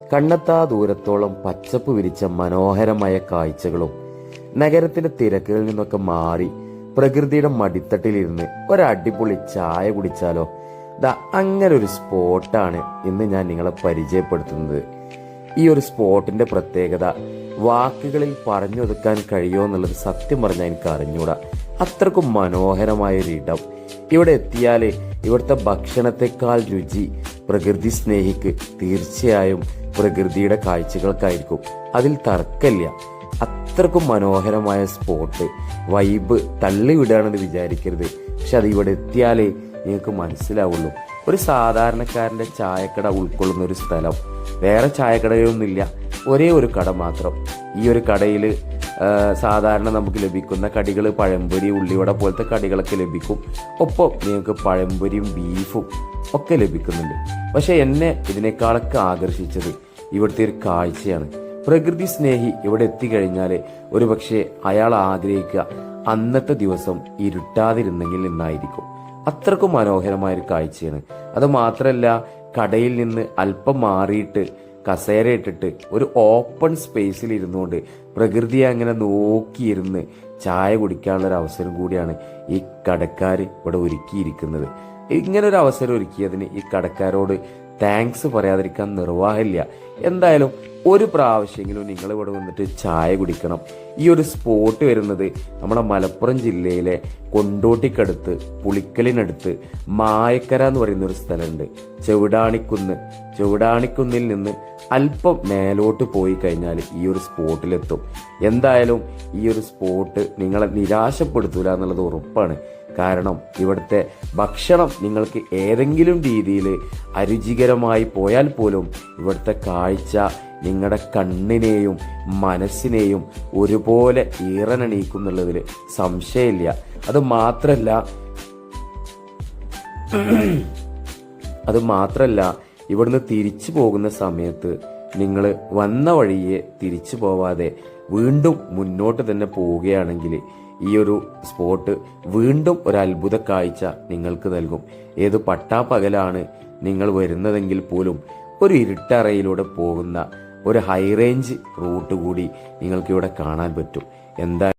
കണ്ണെത്താ ദൂരത്തോളം പച്ചപ്പ് വിരിച്ച മനോഹരമായ കാഴ്ചകളും നഗരത്തിന്റെ തിരക്കുകളിൽ നിന്നൊക്കെ മാറി പ്രകൃതിയുടെ മടിത്തട്ടിലിരുന്ന് ഒരടിപൊളി ചായ കുടിച്ചാലോ? അങ്ങനെ ഒരു സ്പോട്ടാണ് ഇന്ന് ഞാൻ നിങ്ങളെ പരിചയപ്പെടുത്തുന്നത്. ഈ ഒരു സ്പോട്ടിന്റെ പ്രത്യേകത വാക്കുകളിൽ പറഞ്ഞൊതുക്കാൻ കഴിയുമോ എന്നുള്ളത് സത്യം പറഞ്ഞാൽ എനിക്ക് അറിഞ്ഞൂടാ. അത്രക്കും മനോഹരമായൊരിടം. ഇവിടെ എത്തിയാല് ഇവിടുത്തെ ഭക്ഷണത്തെക്കാൾ രുചി പ്രകൃതി സ്നേഹിക്ക് തീർച്ചയായും പ്രകൃതിയുടെ കാഴ്ചകൾക്കായിരിക്കും. അതിൽ തർക്കമില്ല. അത്രക്കും മനോഹരമായ സ്പോട്ട്. വൈബ് തള്ളിവിടുകയാണെന്ന് വിചാരിക്കരുത്. പക്ഷെ അത് ഇവിടെ എത്തിയാലേ നിങ്ങൾക്ക് മനസ്സിലാവുള്ളൂ. ഒരു സാധാരണക്കാരന്റെ ചായക്കട ഉൾക്കൊള്ളുന്ന ഒരു സ്ഥലം. വേറെ ചായക്കടയൊന്നുമില്ല, ഒരേ ഒരു കട മാത്രം. ഈ ഒരു കടയിൽ സാധാരണ നമുക്ക് ലഭിക്കുന്ന കടികൾ പഴംപൊരി, ഉള്ളിവട പോലത്തെ കടികളൊക്കെ ലഭിക്കും. ഒപ്പം നിങ്ങൾക്ക് പഴംപൊരിയും ബീഫും ഒക്കെ ലഭിക്കുന്നുണ്ട്. പക്ഷെ എന്നെ ഇതിനേക്കാളൊക്കെ ആകർഷിച്ചത് ഇവിടുത്തെ ഒരു കാഴ്ചയാണ്. പ്രകൃതി സ്നേഹി ഇവിടെ എത്തിക്കഴിഞ്ഞാൽ ഒരുപക്ഷെ അയാൾ ആഗ്രഹിക്കുക അന്നത്തെ ദിവസം ഇരുട്ടാതിരുന്നെങ്കിൽ എന്നായിരിക്കും. അത്രക്കും മനോഹരമായൊരു കാഴ്ചയാണ്. അത് മാത്രമല്ല, കടയിൽ നിന്ന് അല്പം മാറിയിട്ട് കസേര ഇട്ടിട്ട് ഒരു ഓപ്പൺ സ്പേസിൽ ഇരുന്നുകൊണ്ട് പ്രകൃതിയെ അങ്ങനെ നോക്കിയിരുന്ന് ചായ കുടിക്കാനുള്ള ഒരു അവസരം കൂടിയാണ് ഈ കടക്കാർ ഇവിടെ ഒരുക്കിയിരിക്കുന്നത്. ഇങ്ങനൊരു അവസരം ഒരുക്കിയതിന് ഈ കടക്കാരോട് താങ്ക്സ് പറയാതിരിക്കാൻ നിർവാഹമില്ല. എന്തായാലും ഒരു പ്രാവശ്യമെങ്കിലും നിങ്ങൾ ഇവിടെ വന്നിട്ട് ചായ കുടിക്കണം. ഈ ഒരു സ്പോട്ട് വരുന്നത് നമ്മുടെ മലപ്പുറം ജില്ലയിലെ കൊണ്ടോട്ടിക്കടുത്ത് പുളിക്കലിനടുത്ത് മായക്കര എന്ന് പറയുന്ന ഒരു സ്ഥലമുണ്ട്. ചെവിടാണിക്കുന്നിൽ നിന്ന് അല്പം മേലോട്ട് പോയി കഴിഞ്ഞാൽ ഈ ഒരു സ്പോട്ടിലെത്തും. എന്തായാലും ഈ ഒരു സ്പോട്ട് നിങ്ങളെ നിരാശപ്പെടുത്തൂല എന്നുള്ളത് ഉറപ്പാണ്. കാരണം ഇവിടുത്തെ ഭക്ഷണം നിങ്ങൾക്ക് ഏതെങ്കിലും രീതിയിൽ അരുചികരമായി പോയാൽ പോലും ഇവിടുത്തെ കാഴ്ച നിങ്ങളുടെ കണ്ണിനെയും മനസ്സിനെയും ഒരുപോലെ ഈറനണിയിക്കും എന്നുള്ളതിൽ സംശയമില്ല. അത് മാത്രല്ല ഇവിടുന്ന് തിരിച്ചു പോകുന്ന സമയത്ത് നിങ്ങൾ വന്ന വഴിയെ തിരിച്ചു പോവാതെ വീണ്ടും മുന്നോട്ട് തന്നെ പോവുകയാണെങ്കിൽ ഈ ഒരു സ്പോട്ട് വീണ്ടും ഒരു അത്ഭുത കാഴ്ച നിങ്ങൾക്ക് നൽകും. ഏത് പട്ടാപ്പകലാണ് നിങ്ങൾ വരുന്നതെങ്കിൽ പോലും ഒരു ഇരുട്ടറയിലൂടെ പോകുന്ന ഒരു ഹൈ റേഞ്ച് റൂട്ട് കൂടി നിങ്ങൾക്ക് ഇവിടെ കാണാൻ പറ്റും. എന്താ